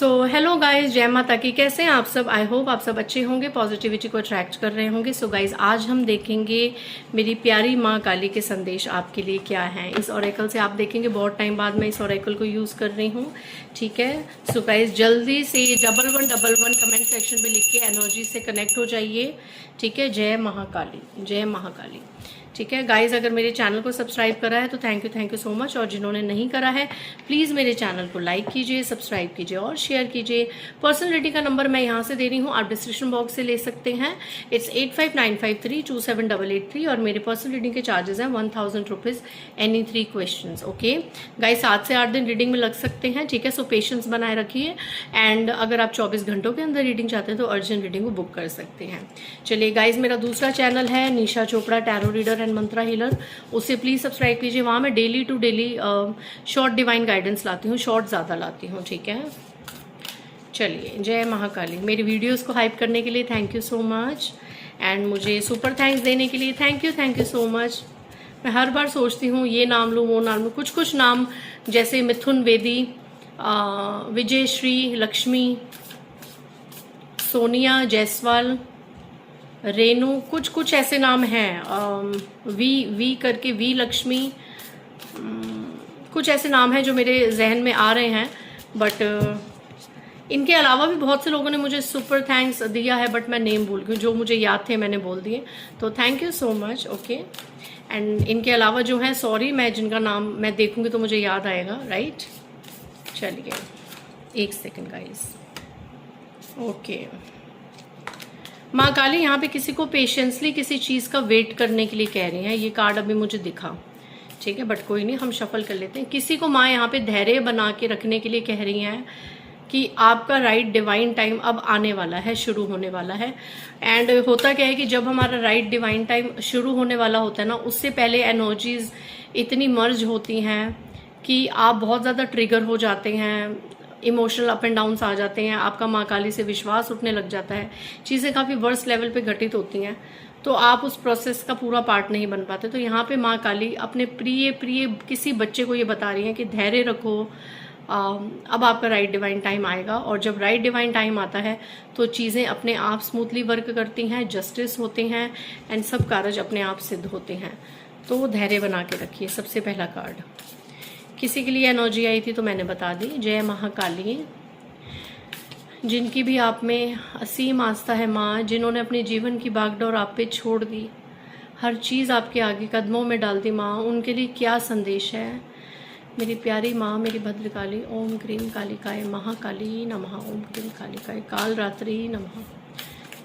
Hello guys, जय माता की। कैसे हैं आप सब? आई होप आप सब अच्छे होंगे, पॉजिटिविटी को अट्रैक्ट कर रहे होंगे। गाइस, आज हम देखेंगे मेरी प्यारी माँ काली के संदेश आपके लिए क्या हैं। इस ओरेकल से आप देखेंगे, बहुत टाइम बाद मैं इस ओरेकल को यूज़ कर रही हूँ। ठीक है, गाइस जल्दी से 1111 कमेंट सेक्शन में लिख के एनर्जी से कनेक्ट हो जाइए। ठीक है, जय महाकाली, जय महाकाली। ठीक है गाइज, अगर मेरे चैनल को सब्सक्राइब करा है तो थैंक यू सो मच, और जिन्होंने नहीं करा है प्लीज़ मेरे चैनल को लाइक कीजिए, सब्सक्राइब कीजिए और शेयर कीजिए। पर्सनल रीडिंग का नंबर मैं यहाँ से दे रही हूँ, आप डिस्क्रिप्शन बॉक्स से ले सकते हैं। इट्स 8595327883 और मेरे पर्सनल रीडिंग के चार्जेस हैं 1000 rupees any 3 question. Okay guys, 7 से 8 दिन रीडिंग में लग सकते हैं। ठीक है, सो पेशेंस बनाए रखिए। एंड अगर आप 24 घंटों के अंदर रीडिंग चाहते हैं तो अर्जेंट रीडिंग को बुक कर सकते हैं। चलिए गाइज, मेरा दूसरा चैनल है Nisha Chopra tarot reader and mantra healer, उसे प्लीज़ सब्सक्राइब कीजिए। वहाँ मैं daily to daily short divine guidance लाती हूँ, शॉर्ट ज़्यादा लाती हूँ। ठीक है, चलिए जय महाकाली। मेरी वीडियोस को हाइप करने के लिए thank you so much, and मुझे सुपर थैंक्स देने के लिए थैंक यू सो मच। मैं हर बार सोचती हूँ ये नाम लूँ वो नाम लूँ, कुछ नाम जैसे मिथुन वेदी, विजय श्री, लक्ष्मी, सोनिया जायसवाल, रेनू, कुछ ऐसे नाम हैं। वी करके वी लक्ष्मी, कुछ ऐसे नाम हैं जो मेरे जहन में आ रहे हैं। बट इनके अलावा भी बहुत से लोगों ने मुझे सुपर थैंक्स दिया है, बट मैं नेम भूल गई। जो मुझे याद थे मैंने बोल दिए, तो thank you so much. Okay, and इनके अलावा जो है सॉरी, मैं जिनका नाम मैं देखूंगी तो मुझे याद आएगा, राइट। चलिए एक सेकेंड गाइस। ओके, माँ काली यहाँ पे किसी को पेशेंसली किसी चीज़ का वेट करने के लिए कह रही हैं। ये कार्ड अभी मुझे दिखा, ठीक है, बट कोई नहीं, हम शफल कर लेते हैं। किसी को माँ यहाँ पे धैर्य बना के रखने के लिए कह रही हैं कि आपका राइट डिवाइन टाइम अब आने वाला है, शुरू होने वाला है। एंड होता क्या है कि जब हमारा राइट डिवाइन टाइम शुरू होने वाला होता है ना, उससे पहले एनर्जीज इतनी मर्ज होती हैं कि आप बहुत ज़्यादा ट्रिगर हो जाते हैं, इमोशनल अप एंड डाउन्स आ जाते हैं, आपका माँ काली से विश्वास उठने लग जाता है, चीज़ें काफ़ी वर्स्ट लेवल पे घटित होती हैं, तो आप उस प्रोसेस का पूरा पार्ट नहीं बन पाते। तो यहाँ पे माँ काली अपने प्रिय किसी बच्चे को ये बता रही हैं कि धैर्य रखो, अब आपका राइट डिवाइन टाइम आएगा। और जब राइट डिवाइन टाइम आता है तो चीज़ें अपने आप स्मूथली वर्क करती हैं, जस्टिस होते हैं, एंड सब कार्य अपने आप सिद्ध होते हैं। तो धैर्य बना के रखिए। सबसे पहला कार्ड किसी के लिए एनर्जी आई थी तो मैंने बता दी। जय महाकाली। जिनकी भी आप में असीम आस्था है माँ, जिन्होंने अपने जीवन की भागदौड़ आप पे छोड़ दी, हर चीज़ आपके आगे कदमों में डाल दी माँ, उनके लिए क्या संदेश है मेरी प्यारी माँ, मेरी भद्रकाली। ओम क्रीम कालिकाय महाकाली नमः, ओम क्रीम कालिकाय काल रात्रि नमः।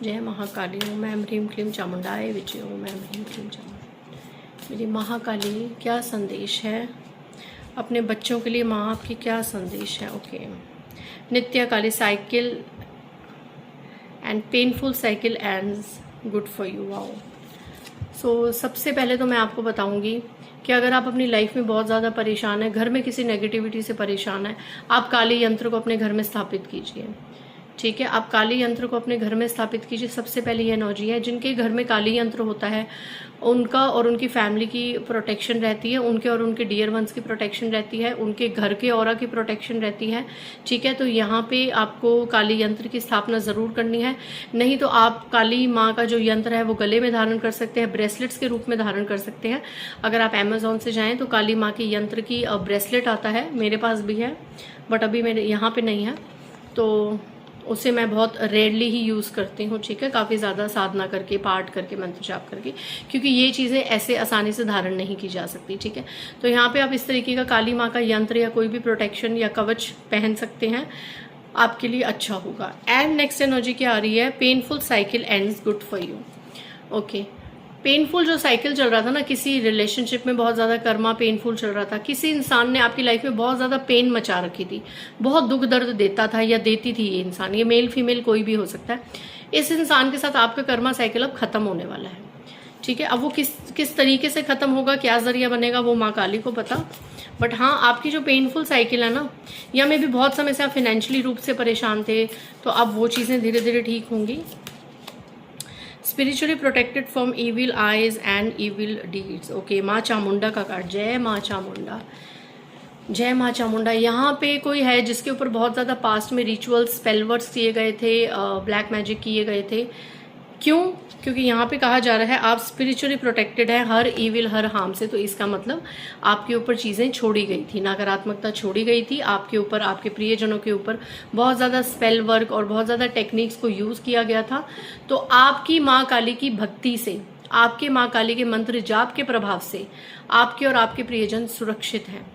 जय महाकाली। ओम ऐम ह्रीम क्लीम चामुंडाय विजय। ओम ऐम ह्रीम क्लीम चामुंडा। मेरी महाकाली, क्या संदेश है अपने बच्चों के लिए माँ, आपकी क्या संदेश है? Okay, Nitya Kali cycle and painful cycle ends good for you. Wow. सबसे पहले तो मैं आपको बताऊंगी कि अगर आप अपनी लाइफ में बहुत ज़्यादा परेशान है, घर में किसी नेगेटिविटी से परेशान है, आप काली यंत्र को अपने घर में स्थापित कीजिए। ठीक है, आप काली यंत्र को अपने घर में स्थापित कीजिए। सबसे पहले ये एनर्जी है, जिनके घर में काली यंत्र होता है उनका और उनकी फैमिली की प्रोटेक्शन रहती है, उनके और उनके डियर वंस की प्रोटेक्शन रहती है, उनके घर के ऑरा की प्रोटेक्शन रहती है। ठीक है, तो यहाँ पे आपको काली यंत्र की स्थापना ज़रूर करनी है। नहीं तो आप काली माँ का जो यंत्र है वो गले में धारण कर सकते हैं, ब्रेसलेट्स के रूप में धारण कर सकते हैं। अगर आप अमेजोन से जाएँ तो काली माँ के यंत्र की ब्रेसलेट आता है, मेरे पास भी है, बट अभी मेरे यहाँ पर नहीं है, तो उसे मैं बहुत रेयरली ही यूज़ करती हूँ। ठीक है, काफ़ी ज़्यादा साधना करके, पाठ करके, मंत्र जाप करके, क्योंकि ये चीज़ें ऐसे आसानी से धारण नहीं की जा सकती। ठीक है, तो यहाँ पे आप इस तरीके का काली माँ का यंत्र या कोई भी प्रोटेक्शन या कवच पहन सकते हैं, आपके लिए अच्छा होगा। एंड नेक्स्ट एनर्जी क्या आ रही है? Painful cycle ends good for you. Okay, painful जो साइकिल चल रहा था ना, किसी रिलेशनशिप में बहुत ज़्यादा कर्मा पेनफुल चल रहा था, किसी इंसान ने आपकी लाइफ में बहुत ज़्यादा पेन मचा रखी थी, बहुत दुख दर्द देता था या देती थी ये इंसान, ये मेल फीमेल कोई भी हो सकता है। इस इंसान के साथ आपका कर्मा साइकिल अब खत्म होने वाला है। ठीक है, अब वो किस तरीके से खत्म होगा, क्या जरिया बनेगा, वो माँ काली को पता। बट हाँ, आपकी जो पेनफुल साइकिल है ना, या में भी बहुत समय से आप फाइनेंशियली रूप से परेशान थे, तो अब वो चीज़ें धीरे धीरे ठीक होंगी। Spiritually protected from evil eyes and evil deeds. Okay, माँ चामुंडा का कार्ड। जय माँ चामुंडा। जय माँ चामुंडा। यहाँ पे कोई है जिसके ऊपर बहुत ज़्यादा पास्ट में रिचुअल्स स्पेल वर्क्स किए गए थे, ब्लैक मैजिक किए गए थे। क्यों? क्योंकि यहाँ पे कहा जा रहा है आप स्पिरिचुअली प्रोटेक्टेड हैं हर ईविल, हर हार्म से। तो इसका मतलब आपके ऊपर चीज़ें छोड़ी गई थी, नकारात्मकता छोड़ी गई थी आपके ऊपर, आपके प्रियजनों के ऊपर बहुत ज़्यादा स्पेल वर्क और बहुत ज़्यादा टेक्निक्स को यूज़ किया गया था। तो आपकी माँ काली की भक्ति से, आपके माँ काली के मंत्र जाप के प्रभाव से आपके और आपके प्रियजन सुरक्षित हैं।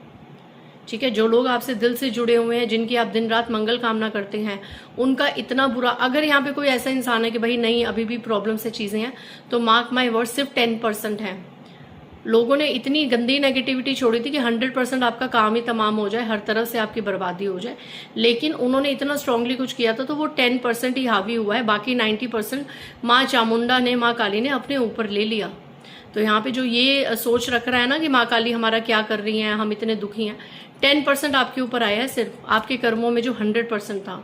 ठीक है, जो लोग आपसे दिल से जुड़े हुए हैं, जिनकी आप दिन रात मंगल कामना करते हैं, उनका इतना बुरा, अगर यहाँ पे कोई ऐसा इंसान है कि भाई नहीं अभी भी प्रॉब्लम से चीज़ें हैं, तो मार्क माई वर्ड सिर्फ 10% है। लोगों ने इतनी गंदी नेगेटिविटी छोड़ी थी कि 100% आपका काम ही तमाम हो जाए, हर तरफ से आपकी बर्बादी हो जाए, लेकिन उन्होंने इतना स्ट्रांगली कुछ किया था तो वो 10% ही हावी हुआ है। बाकी 90% माँ चामुंडा ने, माँ काली ने अपने ऊपर ले लिया। तो यहाँ पे जो ये सोच रख रहा है ना कि माँ काली हमारा क्या कर रही हैं, हम इतने दुखी हैं, 10% आपके ऊपर आया है सिर्फ आपके कर्मों में जो 100% था,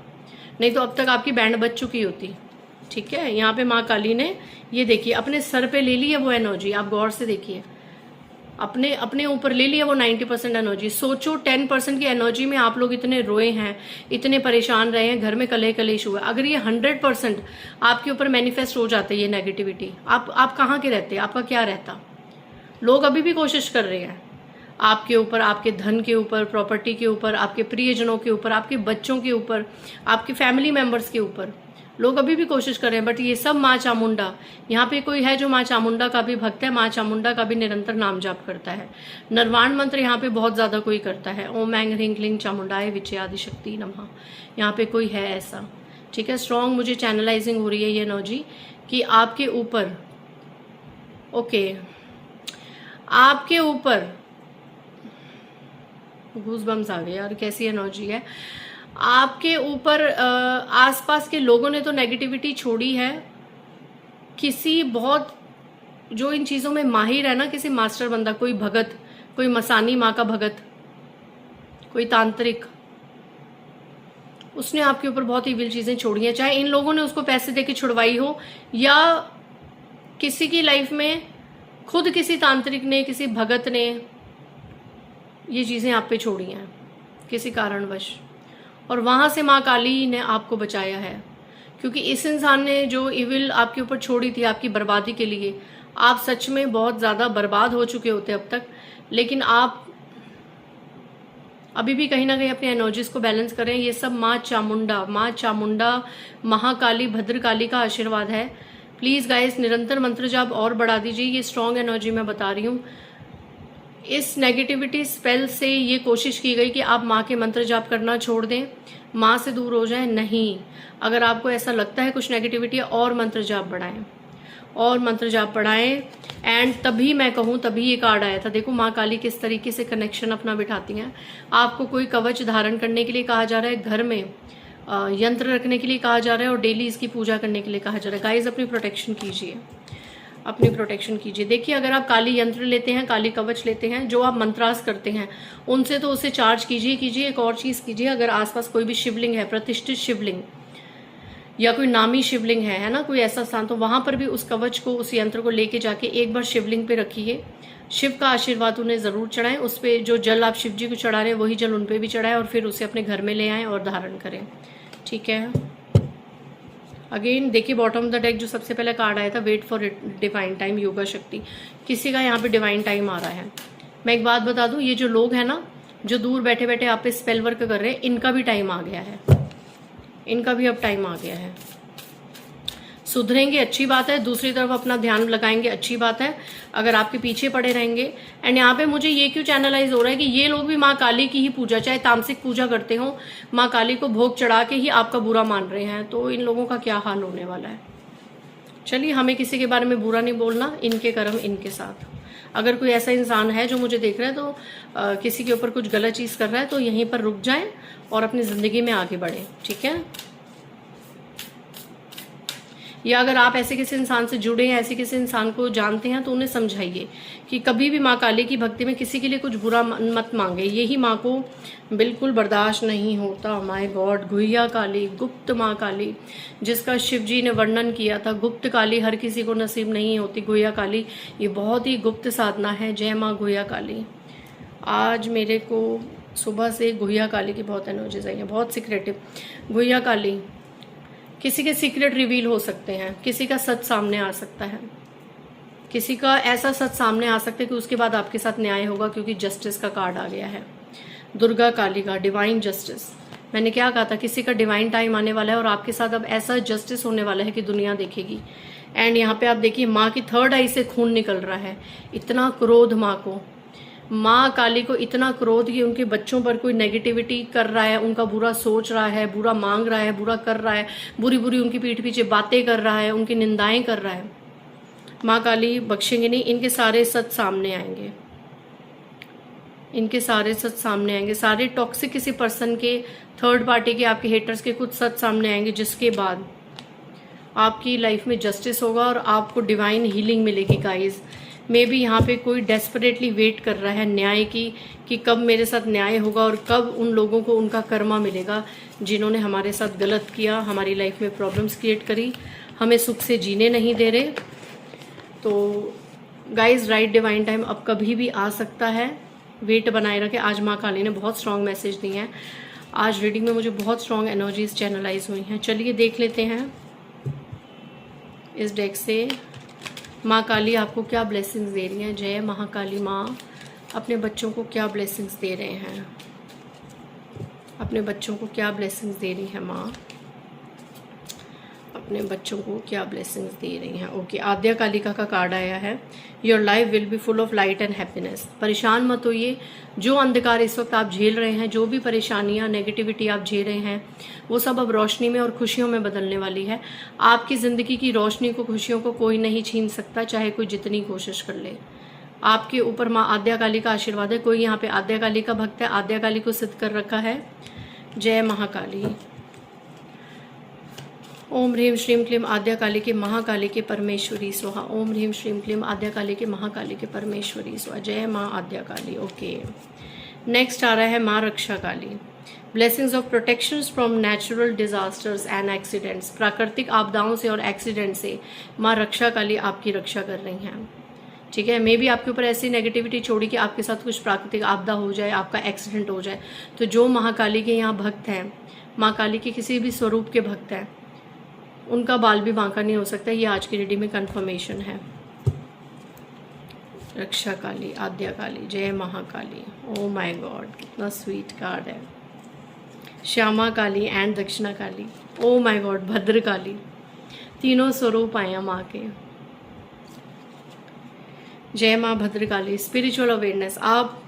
नहीं तो अब तक आपकी बैंड बज चुकी होती। ठीक है, यहाँ पे माँ काली ने ये देखिए अपने सर पे ले ली है वो एनर्जी, आप गौर से देखिए, अपने ऊपर ले लिया वो 90% एनर्जी। सोचो 10% की एनर्जी में आप लोग इतने रोए हैं, इतने परेशान रहे हैं, घर में कलह कलेश हुआ। अगर ये 100% आपके ऊपर मैनिफेस्ट हो जाते ये नेगेटिविटी, आप कहाँ के रहते, आपका क्या रहता? लोग अभी भी कोशिश कर रहे हैं आपके ऊपर, आपके धन के ऊपर, प्रॉपर्टी के ऊपर, आपके प्रियजनों के ऊपर, आपके बच्चों के ऊपर, आपके फैमिली मेंबर्स के ऊपर लोग अभी भी कोशिश कर रहे हैं। बट ये सब माँ चामुंडा, यहाँ पे कोई है जो माँ चामुंडा का भी भक्त है, माँ चामुंडा का भी निरंतर नाम जाप करता है। नरवाण मंत्र यहाँ पे बहुत ज्यादा कोई करता है, ओम ऐंग ह्रीं क्लीं चामुंडाय विचे आदि शक्ति नमः। यहाँ पे कोई है ऐसा। ठीक है, स्ट्रॉन्ग मुझे चैनलाइजिंग हो रही है ये एनर्जी कि आपके ऊपर, ओके, आपके ऊपर गूज़बम्स आ गए यार, कैसी एनर्जी है आपके ऊपर। आसपास के लोगों ने तो नेगेटिविटी छोड़ी है, किसी बहुत जो इन चीजों में माहिर है ना, किसी मास्टर बंदा, कोई भगत, कोई मसानी माँ का भगत, कोई तांत्रिक, उसने आपके ऊपर बहुत ईविल चीजें छोड़ी हैं। चाहे इन लोगों ने उसको पैसे देके छुड़वाई हो, या किसी की लाइफ में खुद किसी तांत्रिक ने, किसी भगत ने ये चीजें आप पे छोड़ी हैं किसी कारणवश, और वहां से माँ काली ने आपको बचाया है। क्योंकि इस इंसान ने जो इविल आपके ऊपर छोड़ी थी आपकी बर्बादी के लिए, आप सच में बहुत ज्यादा बर्बाद हो चुके होते अब तक, लेकिन आप अभी भी कहीं ना कहीं अपनी एनर्जीज को बैलेंस करें। ये सब माँ चामुंडा, महाकाली, भद्रकाली का आशीर्वाद है। प्लीज गाइस निरंतर मंत्र जाप और बढ़ा दीजिए। ये स्ट्रॉन्ग एनर्जी मैं बता रही हूँ। इस नेगेटिविटी स्पेल से ये कोशिश की गई कि आप माँ के मंत्र जाप करना छोड़ दें, माँ से दूर हो जाएं। नहीं, अगर आपको ऐसा लगता है कुछ नेगेटिविटी है, और मंत्र जाप बढ़ाएं, और मंत्र जाप बढ़ाएं। एंड तभी मैं कहूँ, तभी ये कार्ड आया था। देखो माँ काली किस तरीके से कनेक्शन अपना बिठाती हैं। आपको कोई कवच धारण करने के लिए कहा जा रहा है, घर में यंत्र रखने के लिए कहा जा रहा है, और डेली इसकी पूजा करने के लिए कहा जा रहा है। गाइज अपनी प्रोटेक्शन कीजिए, अपनी प्रोटेक्शन कीजिए। देखिए अगर आप काली यंत्र लेते हैं, काली कवच लेते हैं, जो आप मंत्रास करते हैं उनसे, तो उसे चार्ज कीजिए। एक और चीज कीजिए, अगर आसपास कोई भी शिवलिंग है, प्रतिष्ठित शिवलिंग या कोई नामी शिवलिंग है ना, कोई ऐसा स्थान, तो वहां पर भी उस कवच को, उस यंत्र को लेके जाके एक बार शिवलिंग पे रखिए। शिव का आशीर्वाद उन्हें जरूर चढ़ाएं। उस पर जो जल आप शिव जी को चढ़ा रहे हैं वही जल उन पे भी चढ़ाएं, और फिर उसे अपने घर में ले आएं और धारण करें। ठीक है, अगेन देखिए बॉटम ऑफ द डेक जो सबसे पहले कार्ड आया था, वेट फॉर डिवाइन टाइम, योगा शक्ति। किसी का यहाँ पे डिवाइन टाइम आ रहा है। मैं एक बात बता दूं, ये जो लोग हैं ना, जो दूर बैठे बैठे आप पे स्पेल वर्क कर रहे हैं, इनका भी टाइम आ गया है, इनका भी अब टाइम आ गया है। सुधरेंगे, अच्छी बात है। दूसरी तरफ अपना ध्यान लगाएंगे, अच्छी बात है। अगर आपके पीछे पड़े रहेंगे, एंड यहाँ पे मुझे ये क्यों चैनलाइज हो रहा है कि ये लोग भी माँ काली की ही पूजा, चाहे तामसिक पूजा करते हो, माँ काली को भोग चढ़ा के ही आपका बुरा मान रहे हैं। तो इन लोगों का क्या हाल होने वाला है। चलिए, हमें किसी के बारे में बुरा नहीं बोलना, इनके कर्म इनके साथ। अगर कोई ऐसा इंसान है जो मुझे देख रहा है, तो किसी के ऊपर कुछ गलत चीज कर रहा है, तो यहीं पर रुक जाए और अपनी जिंदगी में आगे बढ़े। ठीक है, या अगर आप ऐसे किसी इंसान से जुड़े हैं, ऐसे किसी इंसान को जानते हैं, तो उन्हें समझाइए कि कभी भी माँ काली की भक्ति में किसी के लिए कुछ बुरा मत मांगे। यही माँ को बिल्कुल बर्दाश्त नहीं होता। माय गॉड, गुहिया काली, गुप्त माँ काली, जिसका शिव जी ने वर्णन किया था। गुप्त काली हर किसी को नसीब नहीं होती। गुहिया काली ये बहुत ही गुप्त साधना है। जय माँ गुहिया काली। आज मेरे को सुबह से गुहिया काली की बहुत एनर्जीज आई है, बहुत सीक्रेटिव। गुहिया काली, किसी के सीक्रेट रिवील हो सकते हैं, किसी का सच सामने आ सकता है, किसी का ऐसा सच सामने आ सकता है कि उसके बाद आपके साथ न्याय होगा, क्योंकि जस्टिस का कार्ड आ गया है। दुर्गा काली का डिवाइन जस्टिस, मैंने क्या कहा था, किसी का डिवाइन टाइम आने वाला है और आपके साथ अब ऐसा जस्टिस होने वाला है कि दुनिया देखेगी। एंड यहाँ पे आप देखिए माँ की थर्ड आई से खून निकल रहा है। इतना क्रोध माँ को, माँ काली को इतना क्रोध कि उनके बच्चों पर कोई नेगेटिविटी कर रहा है, उनका बुरा सोच रहा है, बुरा मांग रहा है, बुरा कर रहा है, बुरी बुरी उनकी पीठ पीछे बातें कर रहा है, उनकी निंदाएं कर रहा है। माँ काली बख्शेंगे नहीं, इनके सारे सच सामने आएंगे, इनके सारे सच सामने आएंगे। सारे टॉक्सिक किसी पर्सन के, थर्ड पार्टी के, आपके हेटर्स के कुछ सच सामने आएंगे, जिसके बाद आपकी लाइफ में जस्टिस होगा और आपको डिवाइन हीलिंग मिलेगी गाइज। मे बी यहाँ पे कोई डेस्परेटली वेट कर रहा है न्याय की, कि कब मेरे साथ न्याय होगा और कब उन लोगों को उनका कर्मा मिलेगा जिन्होंने हमारे साथ गलत किया, हमारी लाइफ में प्रॉब्लम्स क्रिएट करी, हमें सुख से जीने नहीं दे रहे। तो गाइज राइट डिवाइन टाइम अब कभी भी आ सकता है, वेट बनाए रखें। आज माँ काली ने बहुत स्ट्रांग मैसेज दिए हैं, आज रीडिंग में मुझे बहुत स्ट्रांग एनर्जीज चैनलाइज हुई हैं। चलिए देख लेते हैं इस डेक से माँ काली आपको क्या ब्लेसिंग्स दे रही हैं। जय महाकाली माँ अपने बच्चों को क्या ब्लेसिंग्स दे रहे हैं, अपने बच्चों को क्या ब्लेसिंग्स दे रही है माँ, अपने बच्चों को क्या ब्लेसिंग्स दे रही हैं। ओके, आद्या कालिका का कार्ड आया है। Your life will be full of light and happiness. परेशान मत होइए, जो अंधकार इस वक्त आप झेल रहे हैं, जो भी परेशानियां नेगेटिविटी आप झेल रहे हैं, वो सब अब रोशनी में और खुशियों में बदलने वाली है। आपकी ज़िंदगी की रोशनी को, खुशियों को कोई नहीं छीन सकता, चाहे कोई जितनी कोशिश कर ले। आपके ऊपर माँ आद्या काली का आशीर्वाद है। कोई यहाँ पे आद्या काली का भक्त है, आद्या काली को सिद्ध कर रखा है। जय महाकाली। ओम ह्रीम श्रीम क्लीम आद्या काली के महाकाली के परमेश्वरी स्वाहा। ओम ह्रीम श्रीम क्लीम आद्या काली के महाकाली के परमेश्वरी स्वाहा। जय माँ आद्या काली। ओके, नेक्स्ट आ रहा है माँ Raksha Kali. Blessings of protections from natural disasters and accidents. प्राकृतिक आपदाओं से और एक्सीडेंट से माँ रक्षा काली आपकी रक्षा कर रही हैं। ठीक है, मे भी आपके ऊपर ऐसी नेगेटिविटी छोड़ी कि आपके साथ कुछ प्राकृतिक आपदा हो जाए, आपका एक्सीडेंट हो जाए। तो जो महाकाली के यहाँ भक्त हैं, माँ काली के किसी भी स्वरूप के भक्त हैं, उनका बाल भी बांका नहीं हो सकता। ये आज की रीडिंग में कंफर्मेशन है। रक्षा काली, आद्या काली, जय महाकाली। ओ माय गॉड, कितना स्वीट कार्ड है। श्यामा काली एंड दक्षिणा काली। ओ माय गॉड, भद्र काली। तीनों स्वरूप आए हैं माँ के। जय माँ भद्रकाली। स्पिरिचुअल अवेयरनेस, आप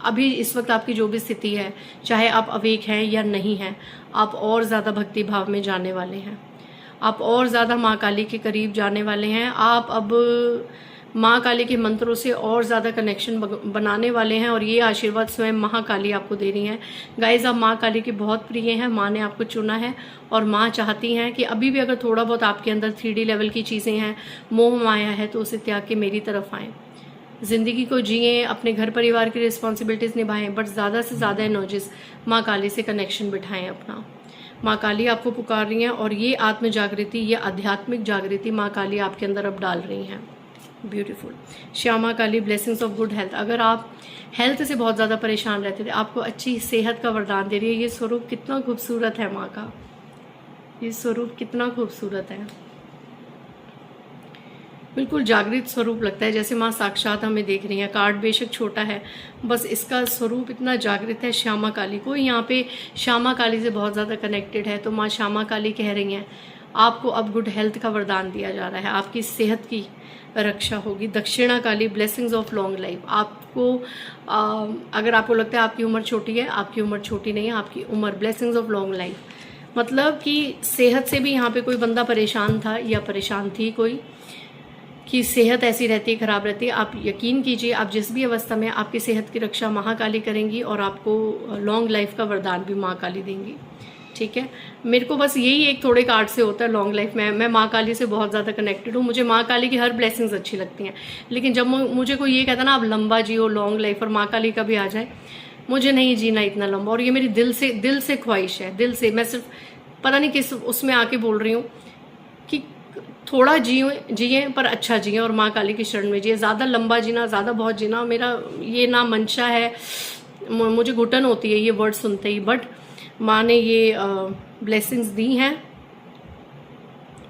अभी इस वक्त आपकी जो भी स्थिति है, चाहे आप अवेक हैं या नहीं हैं, आप और ज़्यादा भक्ति भाव में जाने वाले हैं, आप और ज़्यादा माँ काली के करीब जाने वाले हैं। आप अब माँ काली के मंत्रों से और ज़्यादा कनेक्शन बनाने वाले हैं और ये आशीर्वाद स्वयं महाकाली आपको दे रही हैं। गाइज, आप माँ काली के बहुत प्रिय हैं, माँ ने आपको चुना है और माँ चाहती हैं कि अभी भी अगर थोड़ा बहुत आपके अंदर 3D लेवल की चीज़ें हैं, मोह माया है, तो उसे त्याग के मेरी तरफ आएँ, ज़िंदगी को जिएं, अपने घर परिवार की रिस्पॉन्सिबिलिटीज़ निभाएं, बट ज़्यादा से ज़्यादा एनर्जीज माँ काली से कनेक्शन बिठाएं अपना। माँ काली आपको पुकार रही हैं और ये आत्म जागृति, ये आध्यात्मिक जागृति माँ काली आपके अंदर अब डाल रही हैं। Beautiful. Shyama Kali, blessings of good health. अगर आप हेल्थ से बहुत ज़्यादा परेशान रहते थे, आपको अच्छी सेहत का वरदान दे रही है। ये स्वरूप कितना खूबसूरत है माँ का, ये स्वरूप कितना खूबसूरत है, बिल्कुल जागृत स्वरूप लगता है, जैसे माँ साक्षात हमें देख रही हैं। कार्ड बेशक छोटा है, बस इसका स्वरूप इतना जागृत है। श्यामा काली, कोई यहाँ पे श्यामा काली से बहुत ज़्यादा कनेक्टेड है, तो माँ श्यामा काली कह रही हैं आपको अब गुड हेल्थ का वरदान दिया जा रहा है, आपकी सेहत की रक्षा होगी। दक्षिणा काली, ब्लेसिंग्स ऑफ लॉन्ग लाइफ। आपको अगर आपको लगता है आपकी उम्र छोटी है, आपकी उम्र छोटी नहीं है, आपकी उम्र, ब्लेसिंग्स ऑफ लॉन्ग लाइफ। मतलब कि सेहत से भी यहाँ पे कोई बंदा परेशान था या परेशान थी कोई, कि सेहत ऐसी रहती है, खराब रहती है। आप यकीन कीजिए, आप जिस भी अवस्था में, आपकी सेहत की रक्षा महाकाली करेंगी और आपको लॉन्ग लाइफ का वरदान भी माँ काली देंगी। ठीक है, मेरे को बस यही एक थोड़े कार्ड से होता है लॉन्ग लाइफ में। मैं माँ काली से बहुत ज़्यादा कनेक्टेड हूँ, मुझे माँ काली की हर ब्लेसिंग्स अच्छी लगती हैं, लेकिन जब मुझे कोई ये कहता ना आप लंबा जियो, लॉन्ग लाइफ, और माँ काली का भी आ जाए, मुझे नहीं जीना इतना लंबा। और ये मेरी दिल से ख्वाहिश है, दिल से। मैं सिर्फ पता नहीं किस उसमें आके बोल रही हूँ कि थोड़ा जिए पर अच्छा जिए और माँ काली की शरण में जिए। ज़्यादा लंबा जीना, ज़्यादा बहुत जीना मेरा ये ना मंशा है, मुझे घुटन होती है ये वर्ड सुनते ही, बट माँ ने ये ब्लेसिंग्स दी हैं।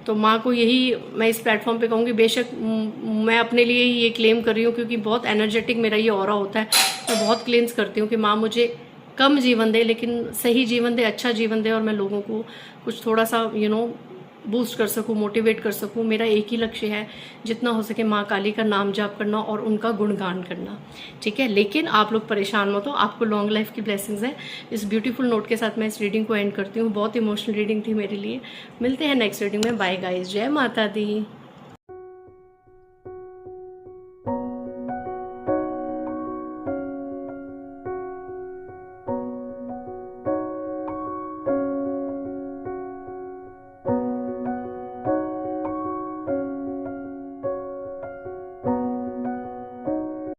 तो माँ को यही मैं इस प्लेटफॉर्म पे कहूँगी, बेशक मैं अपने लिए ही ये क्लेम कर रही हूँ क्योंकि बहुत एनर्जेटिक मेरा ये ऑरा होता है। मैं बहुत क्लेम्स करती हूँ कि माँ मुझे कम जीवन दे लेकिन सही जीवन दे, अच्छा जीवन दे, और मैं लोगों को कुछ थोड़ा सा बूस्ट कर सकूं, मोटिवेट कर सकूं। मेरा एक ही लक्ष्य है, जितना हो सके माँ काली का नाम जाप करना और उनका गुणगान करना, ठीक है। लेकिन आप लोग परेशान मत हो, आपको लॉन्ग लाइफ की ब्लेसिंग्स है। इस ब्यूटीफुल नोट के साथ मैं इस रीडिंग को एंड करती हूँ। बहुत इमोशनल रीडिंग थी मेरे लिए। मिलते हैं नेक्स्ट रीडिंग में। बाय गाइस, जय माता दी।